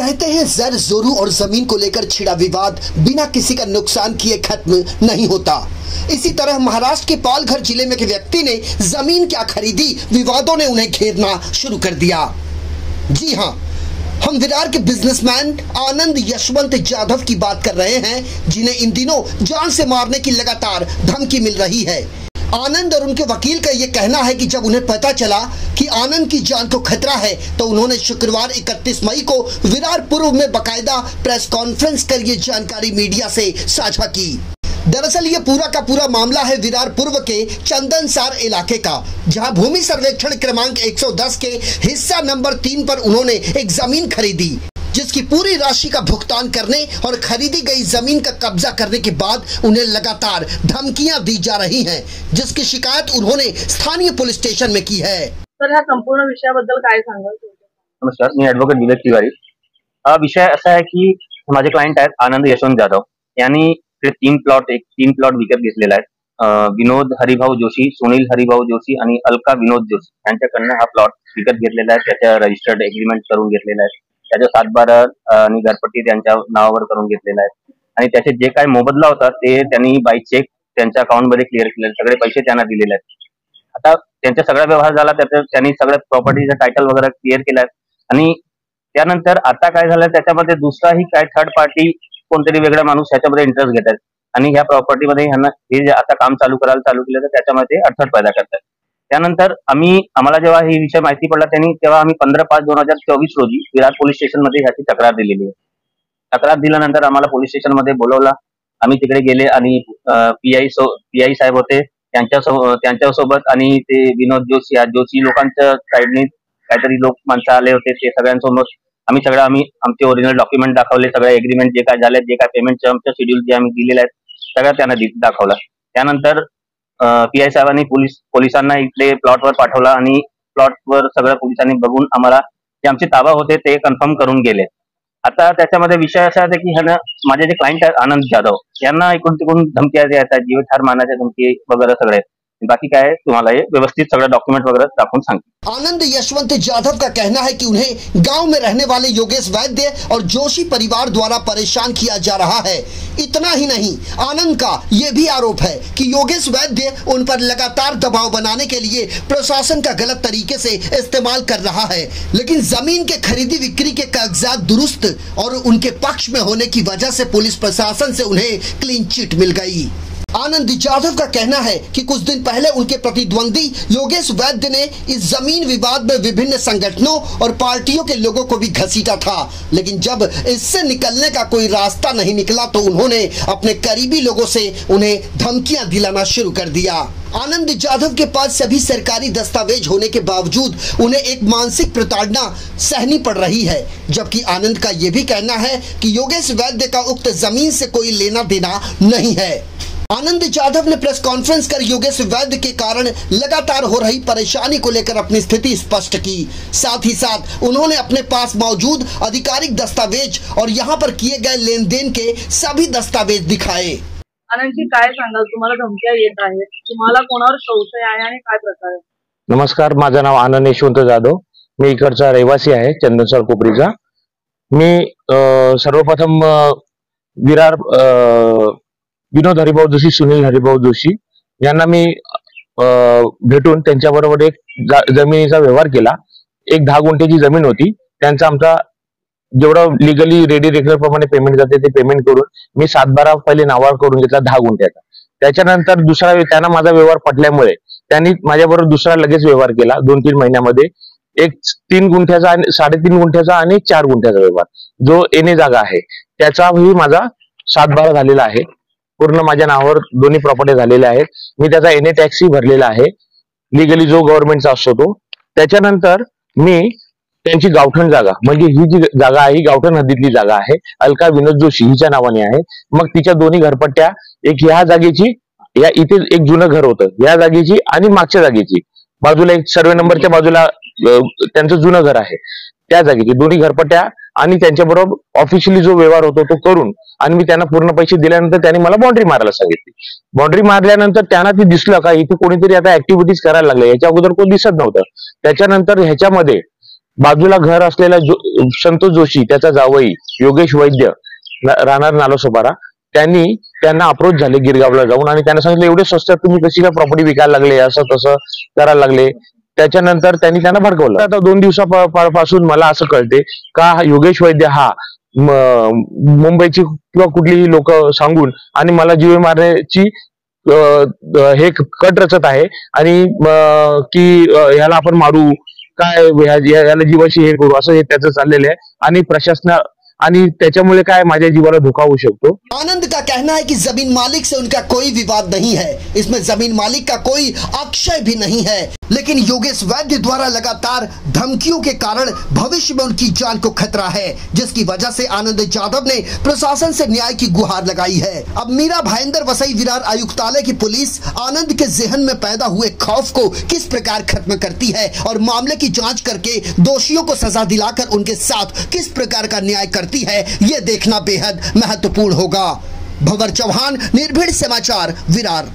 कहते हैं जर जोरू और जमीन को लेकर छिड़ा विवाद बिना किसी का नुकसान किए खत्म नहीं होता। इसी तरह महाराष्ट्र के पालघर जिले में एक व्यक्ति ने जमीन क्या खरीदी, विवादों ने उन्हें घेरना शुरू कर दिया। जी हां, हम विरार के बिजनेसमैन आनंद यशवंत जाधव की बात कर रहे हैं, जिन्हें इन दिनों जान से मारने की लगातार धमकी मिल रही है। आनंद और उनके वकील का यह कहना है कि जब उन्हें पता चला कि आनंद की जान को खतरा है तो उन्होंने शुक्रवार 31 मई को विरार पूर्व में बकायदा प्रेस कॉन्फ्रेंस कर ये जानकारी मीडिया से साझा की। दरअसल ये पूरा का पूरा मामला है विरार पूर्व के चंदनसार इलाके का, जहां भूमि सर्वेक्षण क्रमांक 110 के हिस्सा नंबर 3 पर उन्होंने एक जमीन खरीदी, जिसकी पूरी राशि का भुगतान करने और खरीदी गई जमीन का कब्जा करने के बाद उन्हें लगातार धमकियां दी जा रही हैं, जिसकी शिकायत उन्होंने स्थानीय पुलिस स्टेशन में की है। तर ह्या संपूर्ण विषयाबद्दल काय सांगाल? नमस्कार, मी ऍडव्होकेट विवेक तिवारी। हा विषय असा आहे की माझे क्लायंट आहेत आनंद यशवंत जाधव यांनी तीन प्लॉट विकत घेतलेला आहे। विनोद हरिभाऊ जोशी, सुनील हरिभाऊ जोशी आणि अलका विनोद जोशी यांच्याकडनं हा प्लॉट विकत घेतलेला आहे। त्याच्या रजिस्टर्ड एग्रीमेंट करून घेतलेला आहे, त्याच्या 7/12 आणि घरपट्टी त्यांच्या नावावर करून घेतलेला आहे आणि त्याचे जे काही मोबदला होता ते त्यांनी बाय चेक त्यांच्या अकाउंट मध्ये क्लिअर केले, सगळे पैसे त्यांना दिलेले आहेत। आता त्यांचा सगळा व्यवहार झाला, त्यांनी सगळ्या प्रॉपर्टीचं टायटल वगैरे क्लिअर केलाय आणि त्यानंतर आता काय झालं, त्याच्यामध्ये दुसराही काय थर्ड पार्टी कोणतरी वेगळा माणूस ह्याच्यामध्ये इंटरेस्ट घेतात आणि ह्या प्रॉपर्टीमध्ये ह्यांना हे जे आता काम चालू केलं तर त्याच्यामध्ये अडथळ पैदा करतात। त्यानंतर आम्हाला जेव्हा ही विषय माहिती पडला तेव्हा आम्ही 15/5/2024 रोजी विरार पोलीस स्टेशन मध्ये ह्याची तक्रार दिलेली आहे। तक्रार दिल्यानंतर आम्हाला पोलीस स्टेशन मध्ये बोलवला, आम्ही तिकडे गेले आणि पीआय साहेब होते त्यांच्यासोबत आणि ते विनोद जोशी लोकांच्या साईडने काहीतरी लोक माणसं आले होते, ते सगळ्यांसोबत आम्ही आमचे ओरिजिनल डॉक्युमेंट दाखवले, सगळे एग्रीमेंट जे काय झाले, जे काय पेमेंटचे आमच्या शेड्यूल जे आम्ही दिलेले आहेत सगळ्या त्यांना दाखवला। त्यानंतर पीआय साहेबांनी पोलिसांना इथले प्लॉटवर पाठवला आणि प्लॉटवर सगळ्या पोलिसांनी बघून आम्हाला जे आमचे ताबा होते ते कन्फर्म करून गेले। आता त्याच्यामध्ये विषय असा आहे की माझे जे क्लायंट आहेत आनंद जाधव यांना इकडून तिकडून धमक्या द्यायच्या, जीवठार मारण्याच्या धमकी वगैरे सगळे, बाकी काय तुम्हाला ये व्यवस्थित सगळं डॉक्यूमेंट वगैरह दाखवून सांगते। आनंद यशवंत जाधव का कहना है कि उन्हें गांव में रहने वाले योगेश वैद्य और जोशी परिवार द्वारा परेशान किया जा रहा है। इतना ही नहीं, आनंद का ये भी आरोप है कि योगेश वैद्य उन पर लगातार दबाव बनाने के लिए प्रशासन का गलत तरीके से इस्तेमाल कर रहा है, लेकिन जमीन के खरीदी बिक्री के कागजात दुरुस्त और उनके पक्ष में होने की वजह से पुलिस प्रशासन से उन्हें क्लीन चिट मिल गई। आनंद जाधव का कहना है कि कुछ दिन पहले उनके प्रतिद्वंदी योगेश वैद्य ने इस जमीन विवाद में विभिन्न संगठनों और पार्टियों के लोगों को भी घसीटा था, लेकिन जब इससे निकलने का कोई रास्ता नहीं निकला तो उन्होंने अपने करीबी लोगों से उन्हें धमकियां दिलाना शुरू कर दिया। आनंद जाधव के पास सभी सरकारी दस्तावेज होने के बावजूद उन्हें एक मानसिक प्रताड़ना सहनी पड़ रही है, जबकि आनंद का यह भी कहना है कि योगेश वैद्य का उक्त जमीन से कोई लेना देना नहीं है। आनंद जाधव ने प्रेस कॉन्फ्रेंस कर योगेश वैद्य के कारण लगातार हो रही परेशानी को लेकर अपनी स्थिति स्पष्ट की। साथ ही साथ उन्होंने अपने पास मौजूद आधिकारिक दस्तावेज और यहाँ पर किए गए लेन देन के सभी दस्तावेज दिखाए। आनंदजी काय सांगाल, तुम्हाला धमक्या येत आहेत, तुम्हाला कोणावर संशय आहे आणि काय प्रकार आहे? नमस्कार, माझं नाव आनंद यशवंत जाधव, मी इकडचा रहिवासी आहे चंदनसर कोपरीचा। मी सर्वप्रथम विरार विनोद हरिभाऊ जोशी, सुनील हरिभाऊ जोशी यांना मी भेटून त्यांच्याबरोबर एक जमिनीचा व्यवहार केला। एक 10 गुंठेची जमीन होती, त्यांचा आमचा जेवढं लिगली रेडी रेग्युलर प्रमाणे पेमेंट जाते ते पेमेंट करून मी 7/12 पहिले नावावर करून घेतला 10 गुंठ्याचा। त्याच्यानंतर दुसरा त्यांना माझा व्यवहार पटल्यामुळे त्यांनी माझ्याबरोबर दुसरा लगेच व्यवहार केला 2-3 महिन्यामध्ये, एक 3 गुंठ्याचा आणि 3.5 गुंठ्याचा आणि 4 गुंठ्याचा व्यवहार, जो एने जागा आहे त्याचाही माझा 7/12 झालेला आहे। पूर्ण माझ्या नावावर दोन्ही प्रॉपर्टी झालेल्या आहेत। मी त्याचा एने टॅक्सही भरलेला आहे लिगली, जो गव्हर्नमेंटचा असतो तो। त्याच्यानंतर मी त्यांची गावठण जागा, म्हणजे ही जी जागा आहे ही गावठण हद्दीतली जागा आहे, अलका विनोद जोशी हिच्या नावाने आहे। मग तिच्या दोन्ही घरपट्ट्या, एक ह्या जागेची, या इथे एक जुनं घर होतं या जागेची आणि मागच्या जागेची, बाजूला एक सर्वे नंबरच्या बाजूला त्यांचं जुनं घर आहे त्या जागेची दोन्ही घरपट्ट्या आणि त्यांच्याबरोबर ऑफिशियली जो व्यवहार होतो तो करून आणि मी त्यांना पूर्ण पैसे दिल्यानंतर त्यांनी मला बाउंड्री मारायला सांगितली। बाउंड्री मारल्यानंतर त्यांना ती दिसलं का इथे कोणीतरी आता ऍक्टिव्हिटीज करायला लागले, याच्या अगोदर कोण दिसत नव्हतं। त्याच्यानंतर ह्याच्यामध्ये बाजूला घर असलेला संतोष जोशी, त्याचा जावई योगेश वैद्य राहणार नालोसोपारा, त्यांना अप्रोच झाले गिरगावला जाऊन आणि त्यांना सांगितलं एवढे स्वस्तात तुम्ही कशी काय प्रॉपर्टी विकायला लागले, असं तसं करायला लागले. त्याच्यानंतर त्यांना भडकवलं. आता 2 दिवसापासून मला असं कळते का योगेश वैद्य हा मुंबईची किंवा कुठलीही लोक सांगून आणि मला जीवे मारण्याची हे कट रचत आहे आणि की ह्याला आपण मारू काय, याला जीवाशी हे करू, असं हे त्याचं चाललेलं आहे आणि प्रशासना आणि त्याच्यामुळे काय माझ्या जीवाला धोका होऊ शकतो. आनंद का कहना है कि जमीन मालिक से उनका कोई विवाद नहीं है, इसमें जमीन मालिक का कोई अक्षय भी नहीं है, लेकिन योगेश वैद्य द्वारा लगातार धमकियों के कारण भविष्य में उनकी जान को खतरा है, जिसकी वजह से आनंद जाधव ने प्रशासन से न्याय की गुहार लगाई है. अब मीरा भाईंदर वसई विरार आयुक्तालय की पुलिस आनंद के जहन में पैदा हुए खौफ को किस प्रकार खत्म करती है और मामले की जांच करके दोषियों को सजा दिलाकर उनके साथ किस प्रकार का न्याय करती है, ये देखना बेहद महत्वपूर्ण होगा. भंवर चौहान, निर्भीड समाचार, विरार.